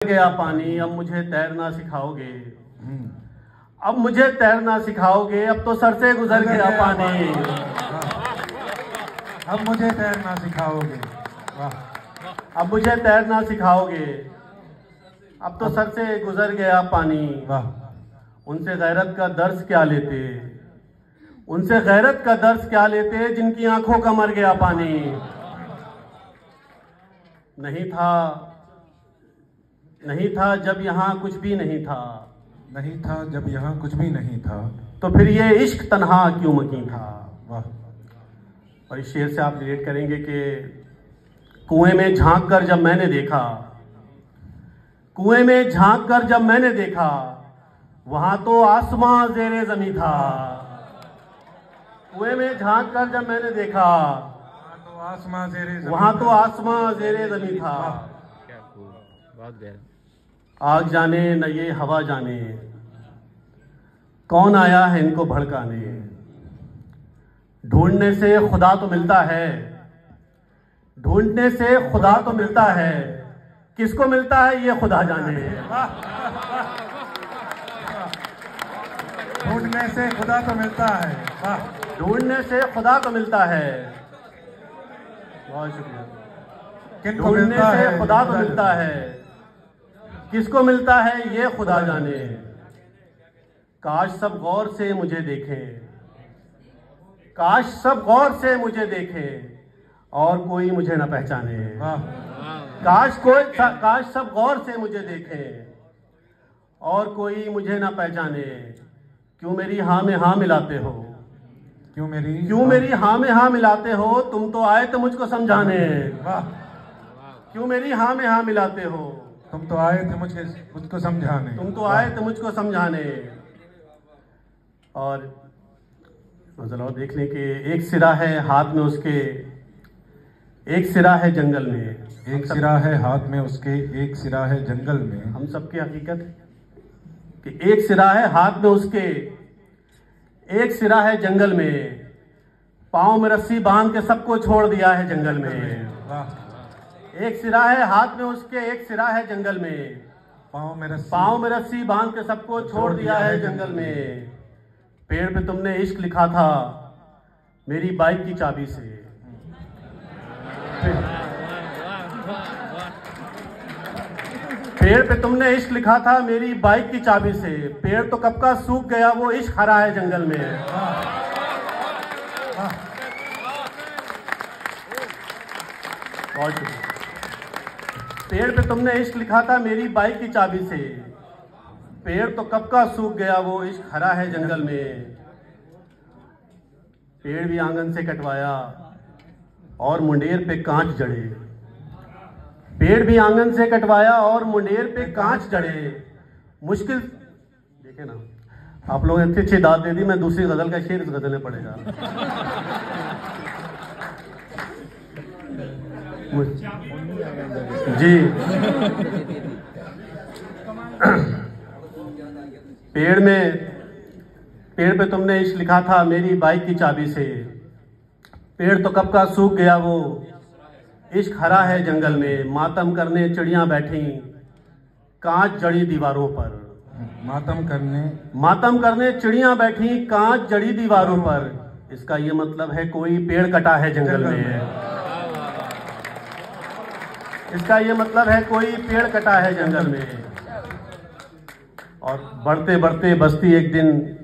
गया पानी, अब मुझे तैरना सिखाओगे। अब मुझे तैरना सिखाओगे, अब तो सर से गुजर गया पानी। अब मुझे तैरना सिखाओगे। वाह। अब मुझे तैरना सिखाओगे, अब तो सर से गुजर गया पानी। वाह। उनसे गैरत का दर्स क्या लेते, उनसे गैरत का दर्स क्या लेते, जिनकी आंखों का मर गया पानी। नहीं था जब यहाँ कुछ भी नहीं था, नहीं था जब यहाँ कुछ भी नहीं था, तो फिर ये इश्क तन्हा क्यों मकीन था। वाह। और इस शेर से आप रिलेट करेंगे कि कुएं में झांक कर जब मैंने देखा, कुएं में झांक कर जब मैंने देखा, वहां तो आसमां ज़ेरे ज़मीं था। कुएं में झांक कर जब मैंने देखा, वहां तो आसमां ज़ेरे ज़मीं था। आग जाने न ये हवा जाने, कौन आया है इनको भड़काने। ढूंढने से खुदा तो मिलता है, ढूंढने से खुदा तो मिलता है, किसको मिलता है ये खुदा जाने। ढूंढने से खुदा तो मिलता है। वाह। ढूंढने से खुदा तो मिलता है। बहुत शुक्रिया। किनको ढूंढने मिलता से है? खुदा तो मिलता है, किसको मिलता है ये खुदा जाने। काश सब गौर से मुझे देखें, काश सब गौर से मुझे देखें, और कोई मुझे न पहचाने। काश सब गौर से मुझे देखें, और कोई मुझे न पहचाने। क्यों मेरी हाँ में हाँ मिलाते हो, क्यों मेरी हाँ में हाँ मिलाते हो, तुम तो आए थे मुझको समझाने। क्यों मेरी हाँ में हाँ मिलाते हो, तुम तो आए थे मुझको समझाने। तुम तो आए थे मुझको समझाने। और जरा देख लें कि एक सिरा है हाथ में उसके, एक सिरा है जंगल में। एक सिरा है हाथ में उसके, एक सिरा है जंगल में। हम सबकी हकीकत है कि एक सिरा है हाथ में उसके, एक सिरा है जंगल में। पाँव में रस्सी बांध के सबको छोड़ दिया है जंगल में। एक सिरा है हाथ में उसके, एक सिरा है जंगल में। पाँव में रस्सी बांध के सबको छोड़ दिया है जंगल में। पेड़ पे तुमने इश्क लिखा था मेरी बाइक की चाबी से। पेड़ पे तुमने इश्क लिखा था मेरी बाइक की चाबी से। पेड़ तो कब का सूख गया, वो इश्क हरा है जंगल में। और पेड़ पे तुमने इश्क लिखा था मेरी बाइक की चाबी से। पेड़ तो कब का सूख गया, वो इश्क हरा है जंगल में। पेड़ भी आंगन से कटवाया और मुंडेर पे कांच जड़े। पेड़ भी आंगन से कटवाया और मुंडेर पे कांच जड़े। मुश्किल देखे ना आप लोग, इतनी अच्छी दाद दे दी, मैं दूसरी गजल का शेर इस गजल में पड़ेगा। जी। पेड़ पे तुमने इश्क लिखा था मेरी बाइक की चाबी से। पेड़ तो कब का सूख गया, वो इश्क हरा है जंगल में। मातम करने चिड़ियां बैठी कांच जड़ी दीवारों पर। मातम करने चिड़ियां बैठी कांच जड़ी दीवारों पर। इसका ये मतलब है कोई पेड़ कटा है जंगल में। इसका ये मतलब है कोई पेड़ कटा है जंगल में। और बढ़ते बढ़ते बस्ती एक दिन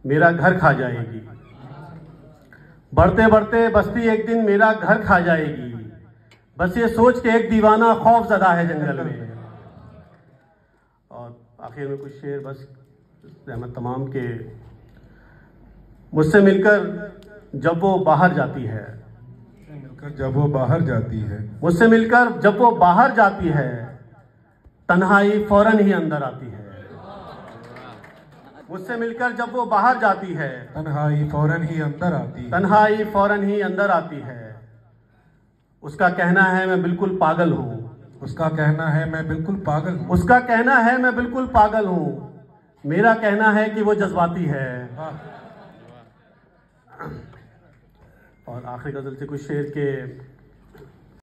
मेरा घर खा जाएगी। बढ़ते बढ़ते बस्ती एक दिन मेरा घर खा जाएगी। बस ये सोच के एक दीवाना खौफ ज़दा है जंगल में। और आखिर में कुछ शेर बस रहमत तमाम के। मुझसे मिलकर जब वो बाहर जाती है, जब वो बाहर जाती है, मुझसे मिलकर जब वो बाहर जाती है, तन्हाई फौरन ही अंदर आती है। मुझसे मिलकर जब वो बाहर जाती है, तन्हाई फौरन ही अंदर आती है। तन्हाई फौरन ही अंदर आती है। उसका कहना है मैं बिल्कुल पागल हूँ। उसका कहना है मैं बिल्कुल पागल हूँ। उसका कहना है मैं बिल्कुल पागल हूँ। मेरा कहना है कि वो जज्बाती है। और आखिरी गजल से कुछ शेर के